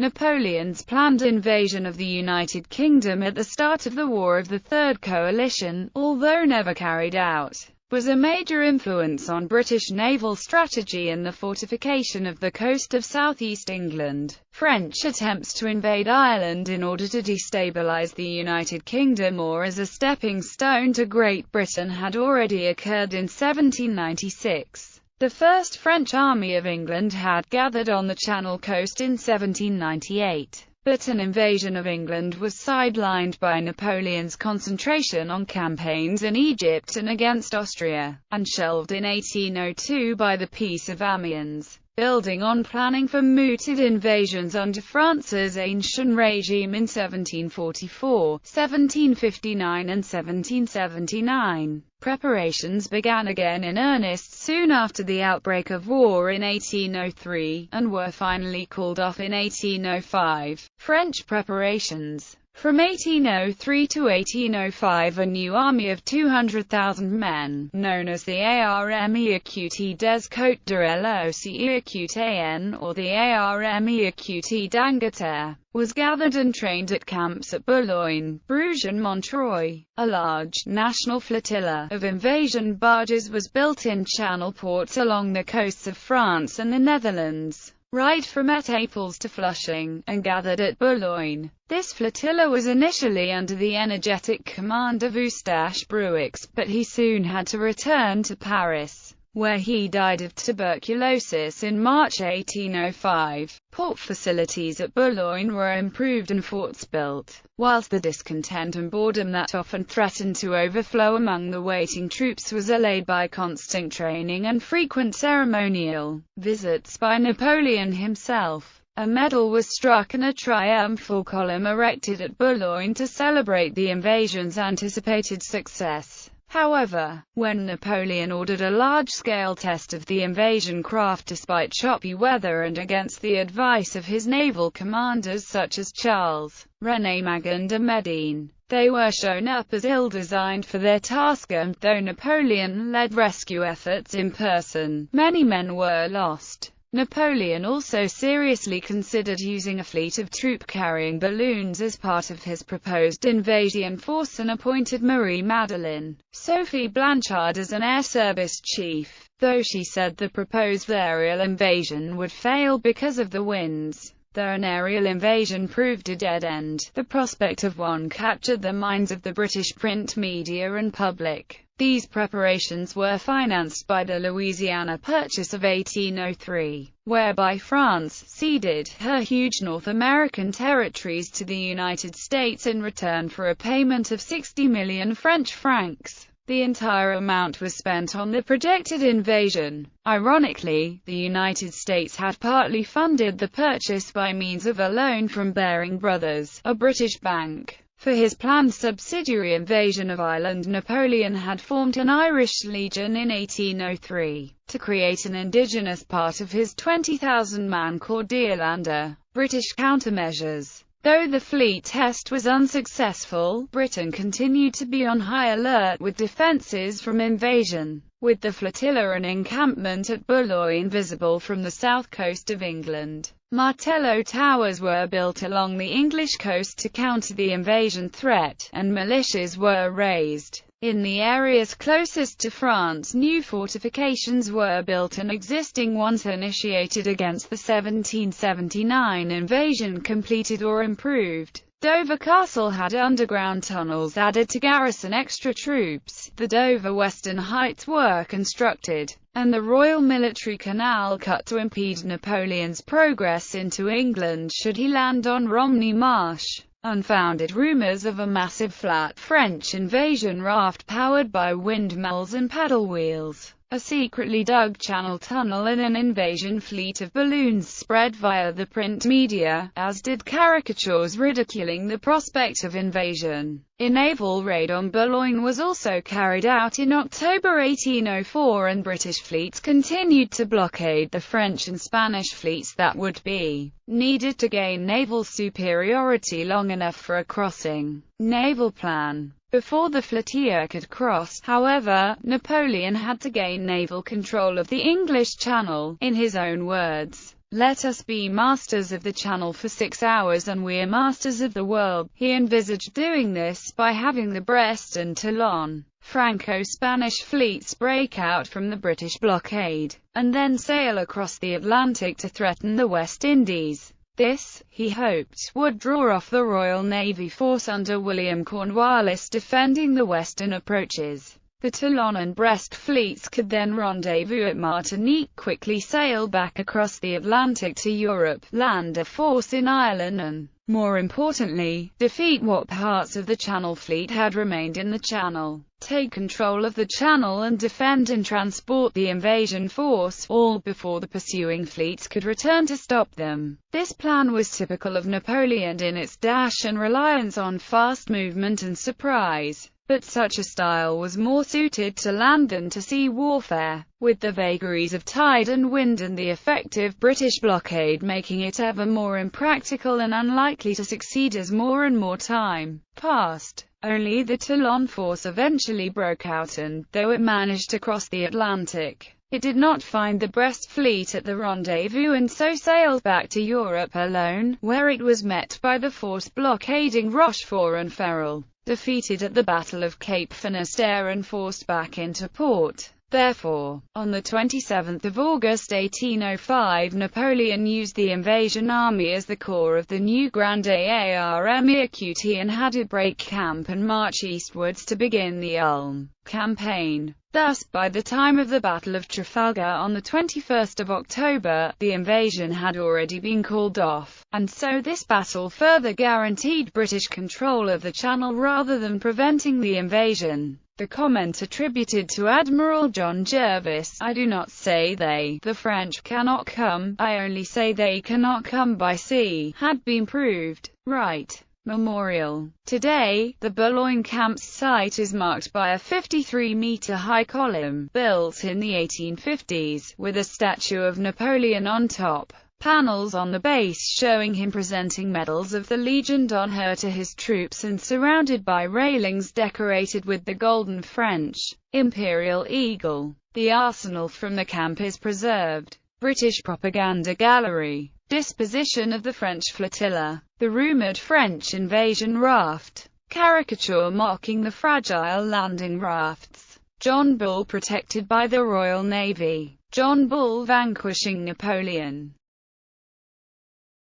Napoleon's planned invasion of the United Kingdom at the start of the War of the Third Coalition, although never carried out, was a major influence on British naval strategy and the fortification of the coast of southeast England. French attempts to invade Ireland in order to destabilize the United Kingdom or as a stepping stone to Great Britain had already occurred in 1796. The First French Army of England had gathered on the Channel coast in 1798. But an invasion of England was sidelined by Napoleon's concentration on campaigns in Egypt and against Austria, and shelved in 1802 by the Peace of Amiens. Building on planning for mooted invasions under France's ancien regime in 1744, 1759 and 1779, preparations began again in earnest soon after the outbreak of war in 1803, and were finally called off in 1805. French preparations. From 1803 to 1805 a new army of 200,000 men, known as the Armée Écoutée des Côtes de l'Océan or the Armée Écoutée d'Angleterre, was gathered and trained at camps at Boulogne, Bruges and Montreuil. A large, national flotilla of invasion barges was built in channel ports along the coasts of France and the Netherlands, right from Etaples to Flushing, and gathered at Boulogne. This flotilla was initially under the energetic command of Eustache Bruix, but he soon had to return to Paris, where he died of tuberculosis in March 1805. Port facilities at Boulogne were improved and forts built, whilst the discontent and boredom that often threatened to overflow among the waiting troops was allayed by constant training and frequent ceremonial visits by Napoleon himself. A medal was struck and a triumphal column erected at Boulogne to celebrate the invasion's anticipated success. However, when Napoleon ordered a large-scale test of the invasion craft despite choppy weather and against the advice of his naval commanders such as Charles, René Magan de Medine, they were shown up as ill-designed for their task, and though Napoleon led rescue efforts in person, many men were lost. Napoleon also seriously considered using a fleet of troop-carrying balloons as part of his proposed invasion force and appointed Marie-Madeleine Sophie Blanchard as an air service chief, though she said the proposed aerial invasion would fail because of the winds. Though an aerial invasion proved a dead end, the prospect of one captured the minds of the British print media and public. These preparations were financed by the Louisiana Purchase of 1803, whereby France ceded her huge North American territories to the United States in return for a payment of 60 million French francs. The entire amount was spent on the projected invasion. Ironically, the United States had partly funded the purchase by means of a loan from Baring Brothers, a British bank. For his planned subsidiary invasion of Ireland, Napoleon had formed an Irish Legion in 1803, to create an indigenous part of his 20,000-man corps d'Irlande. British countermeasures. Though the fleet test was unsuccessful, Britain continued to be on high alert with defences from invasion, with the flotilla and encampment at Boulogne visible from the south coast of England. Martello towers were built along the English coast to counter the invasion threat, and militias were raised in the areas closest to France. New fortifications were built and existing ones initiated against the 1779 invasion completed or improved. Dover Castle had underground tunnels added to garrison extra troops, the Dover Western Heights were constructed, and the Royal Military Canal cut to impede Napoleon's progress into England should he land on Romney Marsh. Unfounded rumors of a massive flat French invasion raft powered by windmills and paddle wheels, a secretly dug channel tunnel and an invasion fleet of balloons spread via the print media, as did caricatures ridiculing the prospect of invasion. A naval raid on Boulogne was also carried out in October 1804, and British fleets continued to blockade the French and Spanish fleets that would be needed to gain naval superiority long enough for a crossing. Naval plan. Before the flotilla could cross, however, Napoleon had to gain naval control of the English Channel. In his own words, "Let us be masters of the Channel for 6 hours and we're masters of the world." He envisaged doing this by having the Brest and Toulon Franco-Spanish fleets break out from the British blockade, and then sail across the Atlantic to threaten the West Indies. This, he hoped, would draw off the Royal Navy force under William Cornwallis defending the western approaches. The Toulon and Brest fleets could then rendezvous at Martinique, quickly sail back across the Atlantic to Europe, land a force in Ireland and, more importantly, defeat what parts of the Channel Fleet had remained in the Channel, take control of the Channel and defend and transport the invasion force, all before the pursuing fleets could return to stop them. This plan was typical of Napoleon in its dash and reliance on fast movement and surprise. But such a style was more suited to land than to sea warfare, with the vagaries of tide and wind and the effective British blockade making it ever more impractical and unlikely to succeed as more and more time passed. Only the Toulon force eventually broke out and, though it managed to cross the Atlantic, it did not find the Brest fleet at the rendezvous and so sailed back to Europe alone, where it was met by the force blockading Rochefort and Ferrol, defeated at the Battle of Cape Finisterre and forced back into port. Therefore, on the 27th of August 1805, Napoleon used the invasion army as the core of the new Grande Armée Qt and had it break camp and march eastwards to begin the Ulm campaign. Thus, by the time of the Battle of Trafalgar on the 21st of October, the invasion had already been called off, and so this battle further guaranteed British control of the Channel rather than preventing the invasion. The comment attributed to Admiral John Jervis, "I do not say the French cannot come, I only say they cannot come by sea," had been proved right. Memorial. Today, the Boulogne campsite is marked by a 53-meter-high column, built in the 1850s, with a statue of Napoleon on top. Panels on the base showing him presenting medals of the Légion d'honneur to his troops and surrounded by railings decorated with the golden French imperial eagle. The arsenal from the camp is preserved. British propaganda gallery. Disposition of the French flotilla. The rumoured French invasion raft. Caricature mocking the fragile landing rafts. John Bull protected by the Royal Navy. John Bull vanquishing Napoleon.